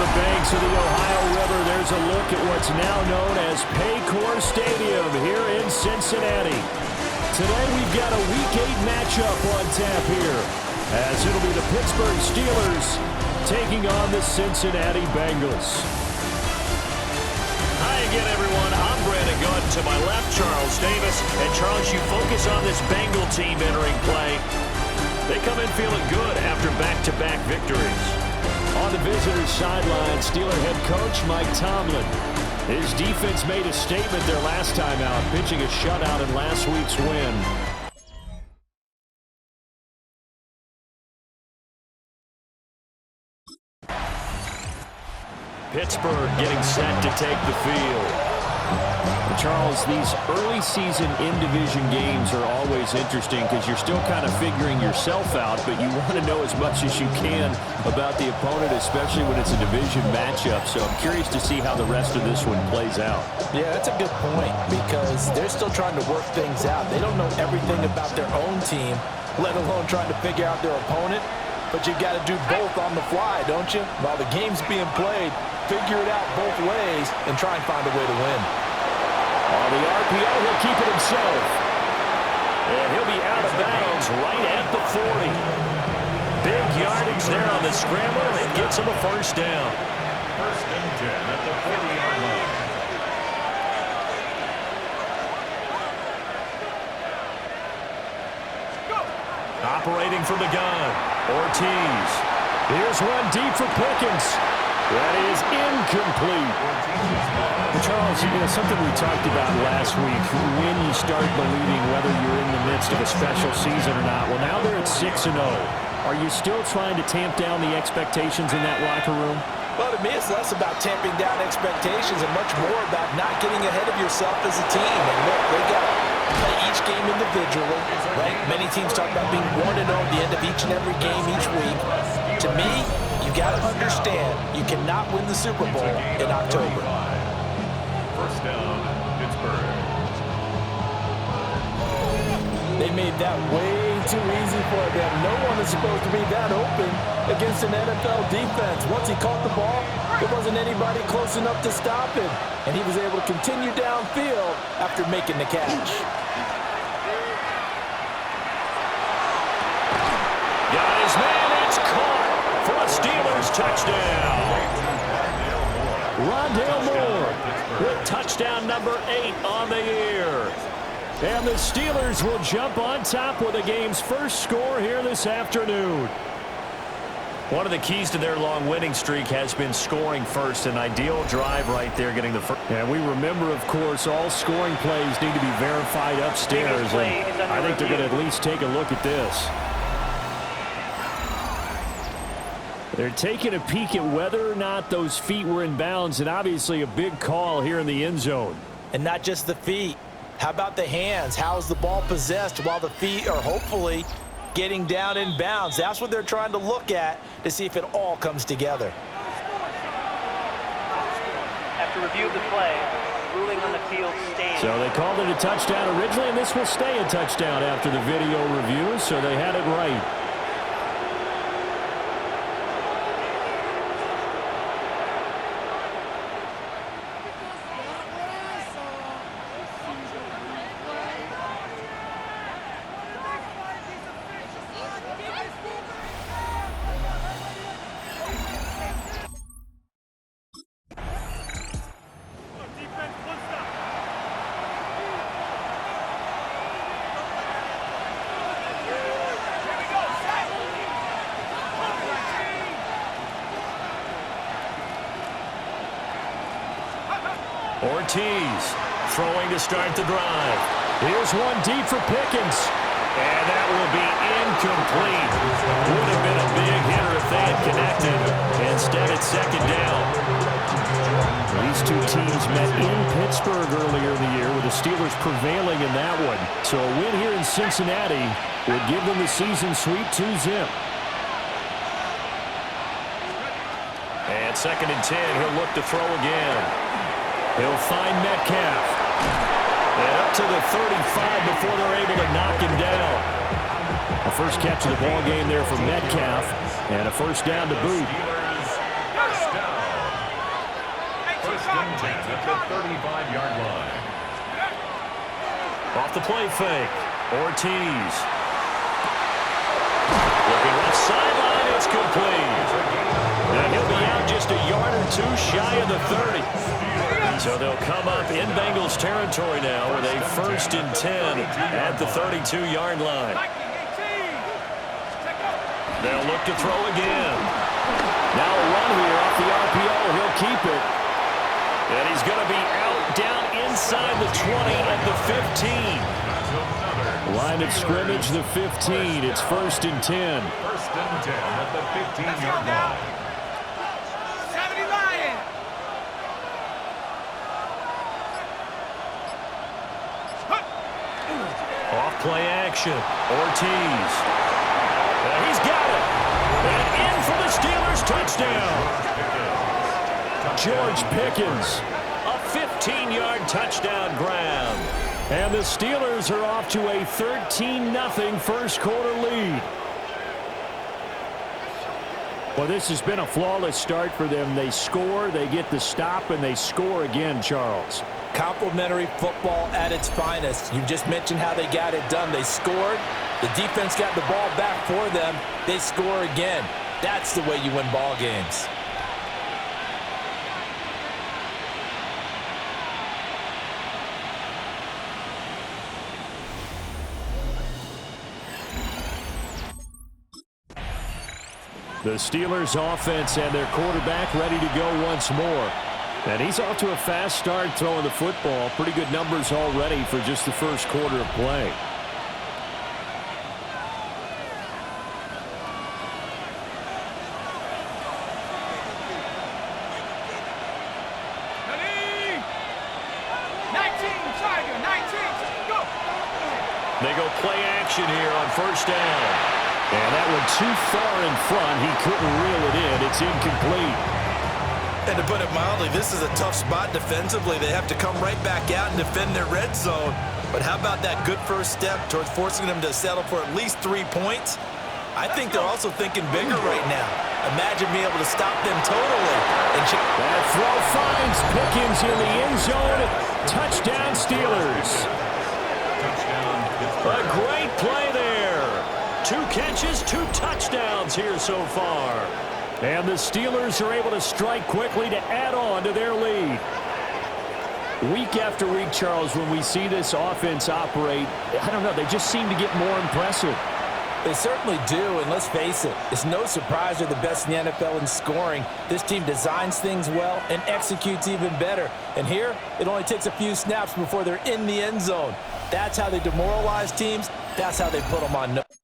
the banks of the Ohio River, there's a look at what's now known as Paycor Stadium here in Cincinnati. Today we've got a Week 8 matchup on tap here, as it'll be the Pittsburgh Steelers taking on the Cincinnati Bengals. Hi again, everyone. I'm Brandon Gunn. To my left, Charles Davis. And Charles, you focus on this Bengal team entering play. They come in feeling good after back-to-back victories. On the visitors' sideline, Steeler head coach Mike Tomlin. His defense made a statement their last time out, pitching a shutout in last week's win. Pittsburgh getting set to take the field. Charles, these early season in-division games are always interesting because you're still kind of figuring yourself out, but you want to know as much as you can about the opponent, especially when it's a division matchup. So I'm curious to see how the rest of this one plays out. Yeah, that's a good point because they're still trying to work things out. They don't know everything about their own team, let alone trying to figure out their opponent. But you've got to do both on the fly, don't you? While the game's being played, figure it out both ways and try and find a way to win. On the RPO, he'll keep it himself. And he'll be out of bounds right at the 40. Big yardage there on the scramble. It gets him a first down. First and 10 at the 40-yard line. Operating from the gun, Ortiz. Here's one deep for Pickens. That is incomplete. Charles, something we talked about last week, when you start believing whether you're in the midst of a special season or not. Well, now they're at 6-0. Are you still trying to tamp down the expectations in that locker room? Well, to me, it's less about tamping down expectations and much more about not getting ahead of yourself as a team. And look, they got to play each game individually, right? Many teams talk about being 1-0 at the end of each and every game each week. To me, you got to understand you cannot win the Super Bowl in October. First down, Pittsburgh. They made that way too easy for them. No one is supposed to be that open against an NFL defense. Once he caught the ball, there wasn't anybody close enough to stop him. And he was able to continue downfield after making the catch. Got his man, it's caught for a Steelers touchdown. Rondale Moore with touchdown number 8 on the year. And the Steelers will jump on top with the game's first score here this afternoon. One of the keys to their long winning streak has been scoring first. An ideal drive right there, getting the first. And we remember, of course, all scoring plays need to be verified upstairs. And I think they're going to at least take a look at this. They're taking a peek at whether or not those feet were in bounds, and obviously a big call here in the end zone. And not just the feet. How about the hands? How is the ball possessed while the feet are hopefully getting down in bounds? That's what they're trying to look at to see if it all comes together. After review of the play, ruling on the field stands. So they called it a touchdown originally, and this will stay a touchdown after the video review, so they had it right. Ortiz throwing to start the drive. Here's one deep for Pickens. And that will be incomplete. Would have been a big hitter if they had connected. Instead, it's second down. These two teams met in Pittsburgh earlier in the year, with the Steelers prevailing in that one. So a win here in Cincinnati would give them the season sweep 2-zip. And second and 10, he'll look to throw again. He'll find Metcalf. And up to the 35 before they're able to knock him down. A first catch of the ball game there for Metcalf. And a first down to boot. First down. First and 10 at the 35-yard line. Off the play fake. Ortiz. Looking left sideline. It's complete. Now he'll be out just a yard or two shy of the 30. So they'll come up in Bengals territory now with a first and 10 at the 32-yard line. They'll look to throw again. Now a run here off the RPO. He'll keep it. And he's going to be out down inside the 20 at the 15. Line of scrimmage, the 15. It's first and 10. First and 10 at the 15-yard line. Off play action. Ortiz. He's got it. And in for the Steelers touchdown. George Pickens. A 15-yard touchdown grab. And the Steelers are off to a 13-0 first quarter lead. Well, this has been a flawless start for them. They score, they get the stop, and they score again, Charles. Complimentary football at its finest. You just mentioned how they got it done. They scored. The defense got the ball back for them. They score again. That's the way you win ball games. The Steelers offense and their quarterback ready to go once more. And he's off to a fast start throwing the football. Pretty good numbers already for just the first quarter of play. They go play action here on first down. And that one too far in front. He couldn't reel it in. It's incomplete. And to put it mildly, this is a tough spot defensively. They have to come right back out and defend their red zone. But how about that good first step towards forcing them to settle for at least 3 points? I think they're also thinking bigger right now. Imagine being able to stop them totally. And that throw finds Pickens in the end zone. Touchdown, Steelers. A great play there. 2 catches, 2 touchdowns here so far. And the Steelers are able to strike quickly to add on to their lead. Week after week, Charles, when we see this offense operate, I don't know, they just seem to get more impressive. They certainly do, and let's face it, it's no surprise they're the best in the NFL in scoring. This team designs things well and executes even better. And here, it only takes a few snaps before they're in the end zone. That's how they demoralize teams. That's how they put them on notice.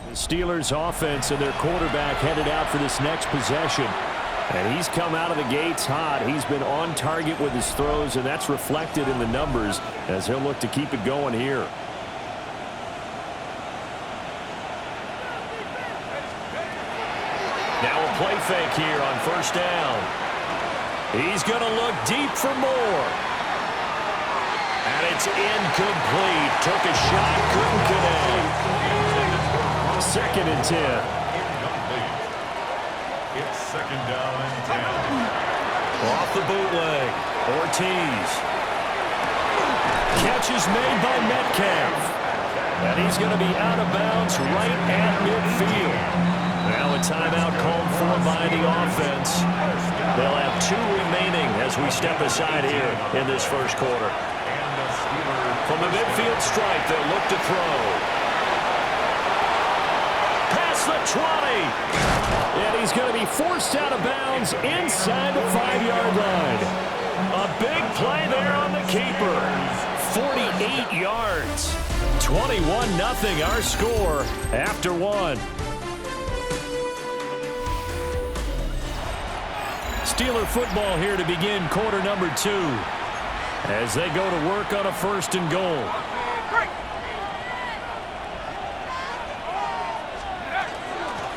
The Steelers offense and their quarterback headed out for this next possession. And he's come out of the gates hot. He's been on target with his throws, and that's reflected in the numbers as he'll look to keep it going here. Now a play fake here on first down. He's going to look deep for more. And it's incomplete. Took a shot, couldn't connect. Second and 10. It's second down and 10. Off the bootleg. Ortiz. Catch is made by Metcalf. And he's going to be out of bounds right at midfield. Now a timeout called for by the offense. They'll have 2 remaining as we step aside here in this first quarter. From the midfield stripe, they'll look to throw. The 20. And he's going to be forced out of bounds inside the 5-yard line. A big play there on the keeper. 48 yards. 21-0 our score after 1. Steeler football here to begin quarter number 2 as they go to work on a first and goal.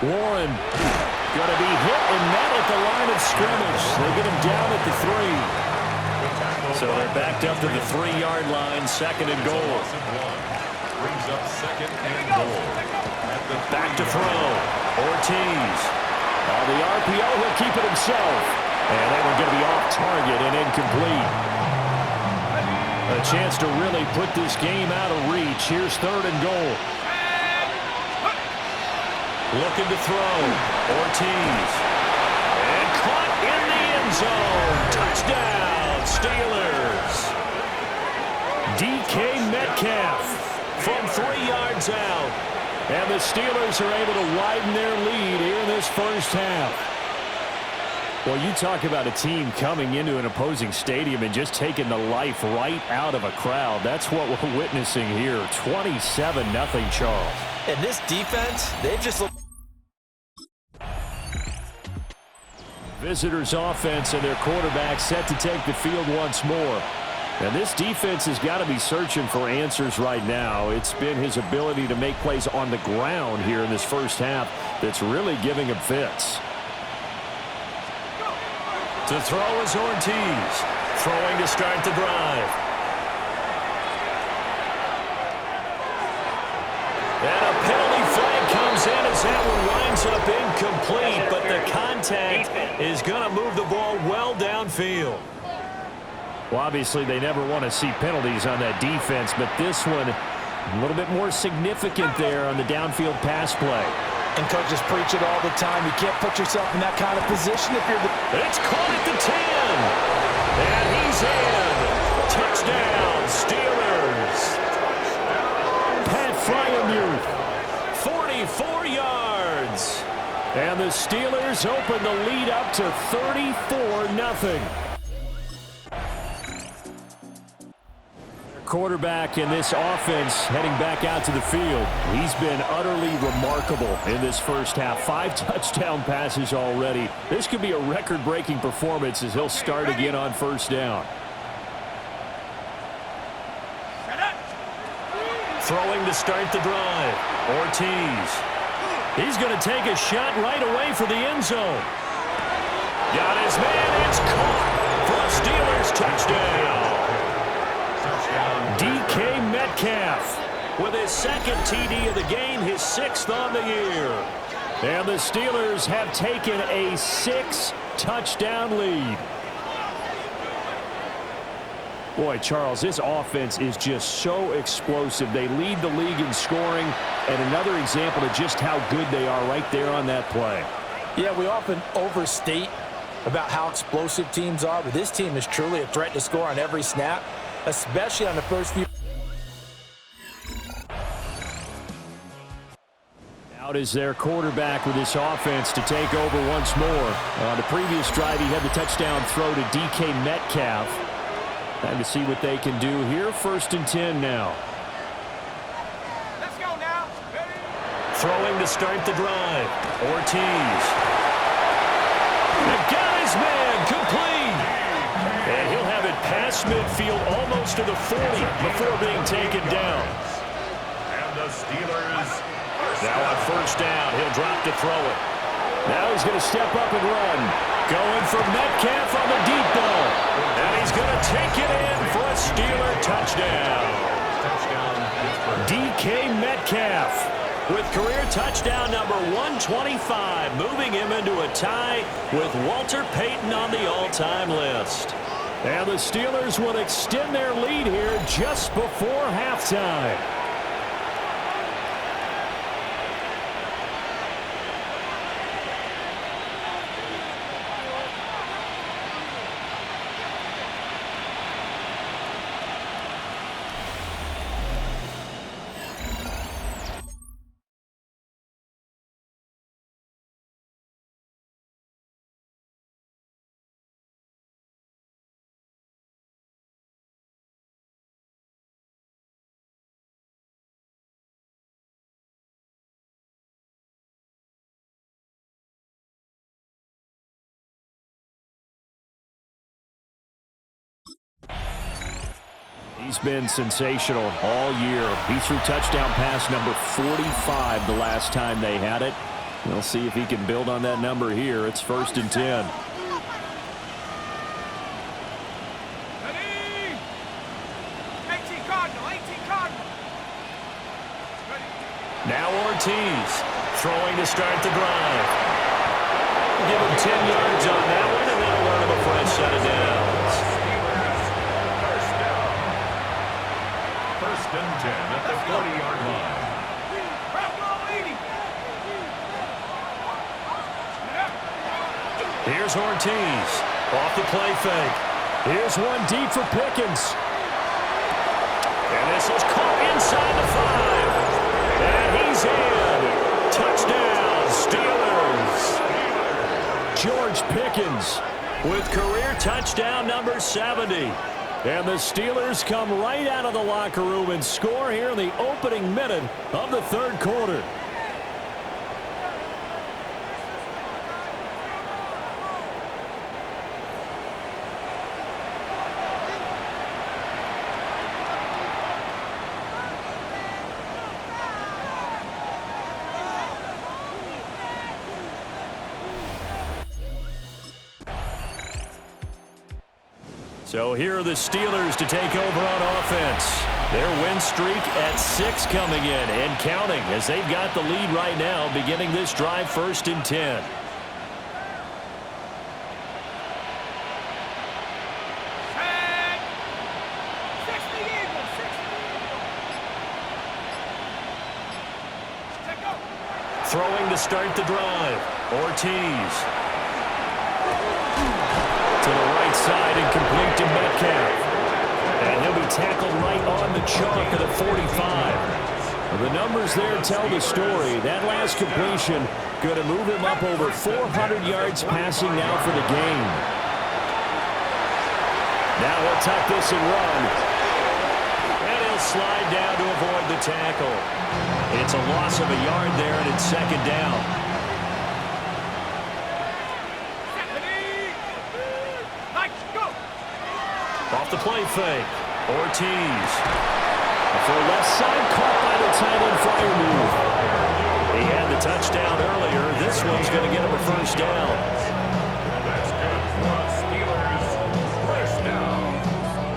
Warren going to be hit and met at the line of scrimmage. They get him down at the 3. So they're backed up to the 3-yard line, second and goal. Brings up second and goal. Back to throw. Ortiz. On the RPO, he'll keep it himself. And they were going to be off target and incomplete. A chance to really put this game out of reach. Here's 3rd and goal. Looking to throw. Ortiz. And caught in the end zone. Touchdown, Steelers. DK Metcalf from 3 yards out. And the Steelers are able to widen their lead here in this first half. Well, you talk about a team coming into an opposing stadium and just taking the life right out of a crowd. That's what we're witnessing here. 27-0, Charles. And this defense, they've just looked. Visitors' offense and their quarterback set to take the field once more. And this defense has got to be searching for answers right now. It's been his ability to make plays on the ground here in this first half that's really giving him fits. To throw is Ortiz. Throwing to start the drive. And a penalty flag comes in as that one winds up incomplete, but the contact is going to move the ball well downfield. Well, obviously they never want to see penalties on that defense, but this one a little bit more significant there on the downfield pass play. And coaches preach it all the time. You can't put yourself in that kind of position if you're the... It's caught at the 10. And he's in. Touchdown, Steelers. Pat Fryermuth, 44 yards. And the Steelers open the lead up to 34-0. Quarterback in this offense heading back out to the field. He's been utterly remarkable in this first half. 5 touchdown passes already. This could be a record-breaking performance as he'll start again on first down. Throwing to start the drive. Ortiz. He's going to take a shot right away for the end zone. Got his man. It's caught for a Steelers touchdown. DK Metcalf with his 2nd TD of the game, his 6th on the year. And the Steelers have taken a 6-touchdown lead. Boy, Charles, this offense is just so explosive. They lead the league in scoring, and another example of just how good they are right there on that play. Yeah, we often overstate about how explosive teams are, but this team is truly a threat to score on every snap, especially on the first few. Out is their quarterback with this offense to take over once more. On the previous drive, he had the touchdown throw to DK Metcalf. Time to see what they can do here. 1st and 10 now. Let's go now. Ready? Throwing to start the drive. Ortiz. Got his man complete. And he'll have it past midfield almost to the 40 before being taken down. And the Steelers now on first down, he'll drop to throw it. Now he's going to step up and run. Going for Metcalf on the deep ball. And he's going to take it in for a Steeler touchdown. DK Metcalf with career touchdown number 125, moving him into a tie with Walter Payton on the all-time list. And the Steelers will extend their lead here just before halftime. He's been sensational all year. He threw touchdown pass number 45 the last time they had it. We'll see if he can build on that number here. It's 1st and 10. Ready? 18 Cardinal, 18 Cardinal. Ready? Now Ortiz throwing to start the drive. They'll give him 10 yards on that one, and then run him a fresh set of downs. First and 10 at the 40-yard line. Here's Ortiz. Off the play fake. Here's one deep for Pickens. And this is caught inside the 5. And he's in. Touchdown, Steelers. George Pickens with career touchdown number 70. And the Steelers come right out of the locker room and score here in the opening minute of the third quarter. So here are the Steelers to take over on offense. Their win streak at 6 coming in and counting as they've got the lead right now beginning this drive 1st and 10. Throwing to start the drive. Ortiz. To the right side and complete to Metcalf. And he'll be tackled right on the chalk of the 45. The numbers there tell the story. That last completion going to move him up over 400 yards passing now for the game. Now he'll tuck this and run. And he'll slide down to avoid the tackle. It's a loss of a yard there, and it's 2nd down. Off the play fake. Ortiz. For left side, caught by the tight end flyer move. He had the touchdown earlier. This one's going to get him a first down.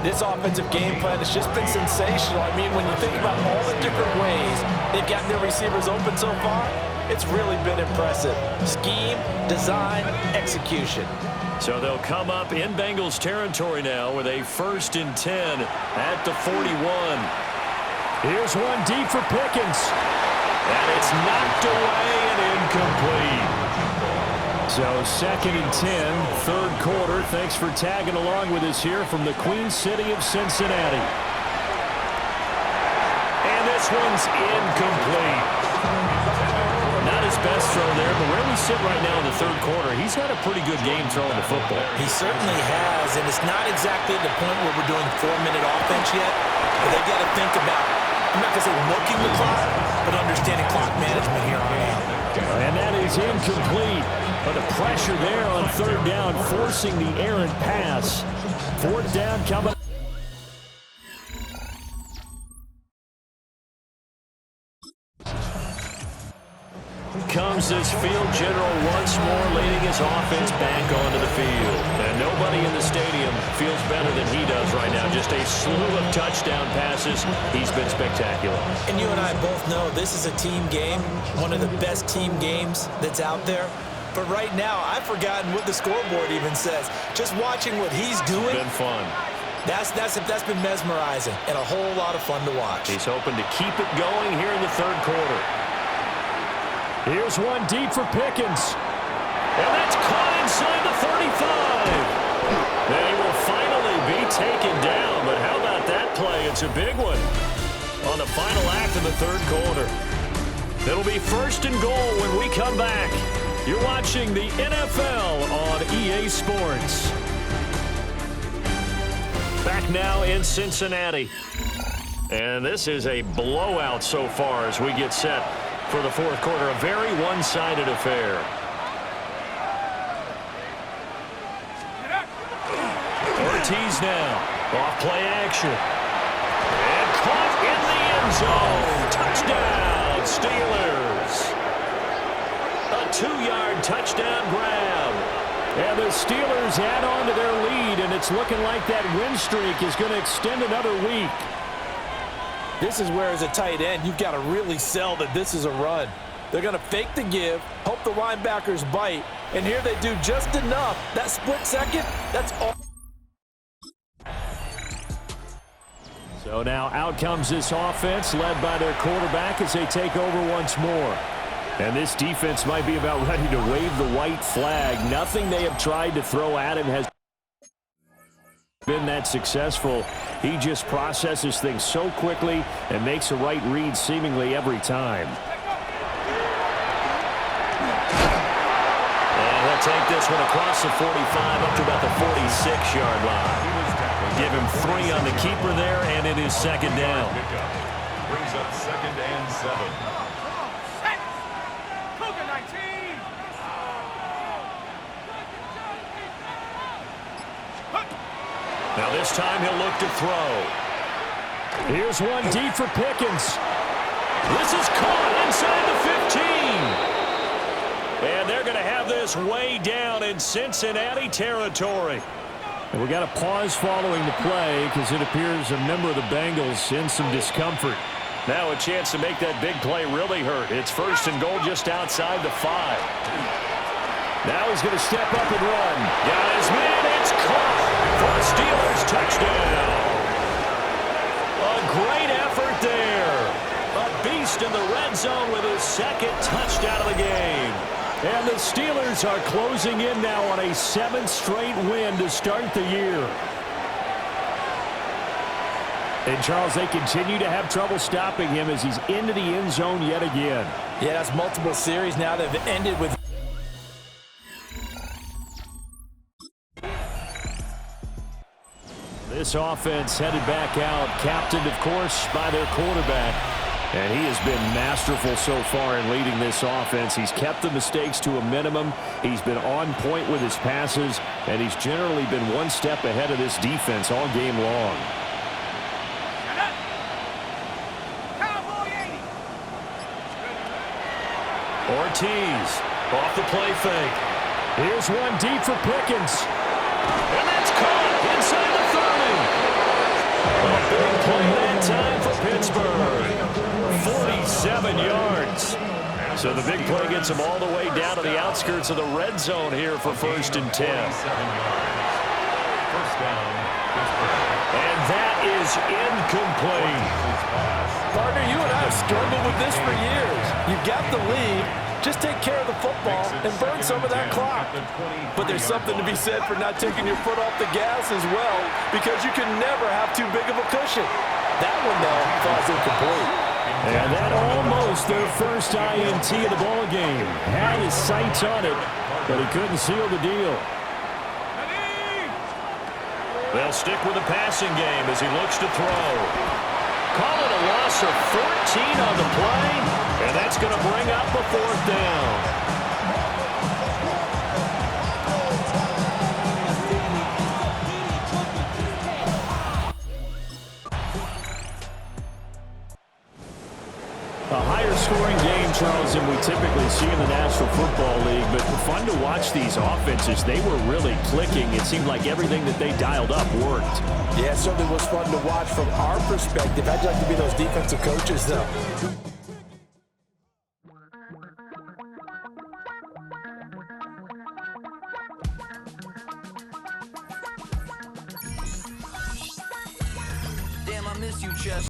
This offensive game plan has just been sensational. I mean, when you think about all the different ways they've gotten their receivers open so far, it's really been impressive. Scheme, design, execution. So they'll come up in Bengals territory now with a 1st and 10 at the 41. Here's one deep for Pickens. And it's knocked away and incomplete. So 2nd and 10, third quarter. Thanks for tagging along with us here from the Queen City of Cincinnati. And this one's incomplete. Not his best throw there, but where we sit right now in the third quarter, he's had a pretty good game throwing the football. He certainly has, and it's not exactly the point where we're doing 4-minute offense yet, but they've got to think about, I'm not going to say milking the clock, but understanding clock management here on out. And that is incomplete, but the pressure there on 3rd down, forcing the errant pass. 4th down coming. Comes this field general once more, leading his offense back onto the field. And nobody in the stadium feels better than he does right now. Just a slew of touchdown passes. He's been spectacular. And you and I both know this is a team game, one of the best team games that's out there. But right now, I've forgotten what the scoreboard even says. Just watching what he's doing. It's been fun. That's been mesmerizing and a whole lot of fun to watch. He's hoping to keep it going here in the third quarter. Here's one deep for Pickens. And that's caught inside the 35. They will finally be taken down, but how about that play? It's a big one on the final act of the third quarter. It'll be 1st and goal when we come back. You're watching the NFL on EA Sports. Back now in Cincinnati. And this is a blowout so far as we get set for the fourth quarter. A very one-sided affair. Ortiz now. Off play action. And caught in the end zone. Touchdown, Steelers. A 2-yard touchdown grab. And the Steelers add on to their lead, and it's looking like that win streak is going to extend another week. This is where, as a tight end, you've got to really sell that this is a run. They're going to fake the give, hope the linebackers bite, And here they do just enough. That split second, that's all. So now out comes this offense led by their quarterback as they take over once more. And this defense might be about ready to wave the white flag. Nothing they have tried to throw at him has been that successful. He just processes things so quickly and makes a right read seemingly every time. And he'll take this one across the 45 up to about the 46-yard line. Give him 3 on the keeper there, and it is second down. Brings up 2nd and 7. Set. Cougar 19. Now this time he'll look to throw. Here's one deep for Pickens. This is caught inside the 15. And they're going to have this way down in Cincinnati territory. And we got a pause following the play because it appears a member of the Bengals in some discomfort. Now a chance to make that big play really hurt. It's 1st and goal just outside the 5. Now he's going to step up and run. Got his man. It's caught for a Steelers touchdown. A great effort there. A beast in the red zone with his 2nd touchdown of the game. And the Steelers are closing in now on a 7th straight win to start the year. And, Charles, they continue to have trouble stopping him as he's into the end zone yet again. Yeah, that's multiple series now that have ended with. This offense headed back out, captained, of course, by their quarterback. And he has been masterful so far in leading this offense. He's kept the mistakes to a minimum. He's been on point with his passes, and he's generally been one step ahead of this defense all game long. Cowboy 80. Ortiz off the play fake. Here's one deep for Pickens. And that's caught inside the 30. A big play that time for Pittsburgh. 47 yards. So the big play gets him all the way down to the outskirts of the red zone here for 1st and 10. 1st down. And that is incomplete. Partner, you and I have struggled with this for years. You've got the lead. Just take care of the football and burn some of that clock. But there's something to be said for not taking your foot off the gas as well, because you can never have too big of a cushion. That one, though, falls incomplete. And that almost their first INT of the ball game. Had his sights on it, but he couldn't seal the deal. They'll stick with the passing game as he looks to throw. Call it a loss of 14 on the play, and that's going to bring up a 4th down. A higher-scoring game, Charles, than we typically see in the National Football League, but fun to watch these offenses. They were really clicking. It seemed like everything that they dialed up worked. Yeah, it certainly was fun to watch from our perspective. I'd like to be those defensive coaches, though. Damn, I miss you, Chess.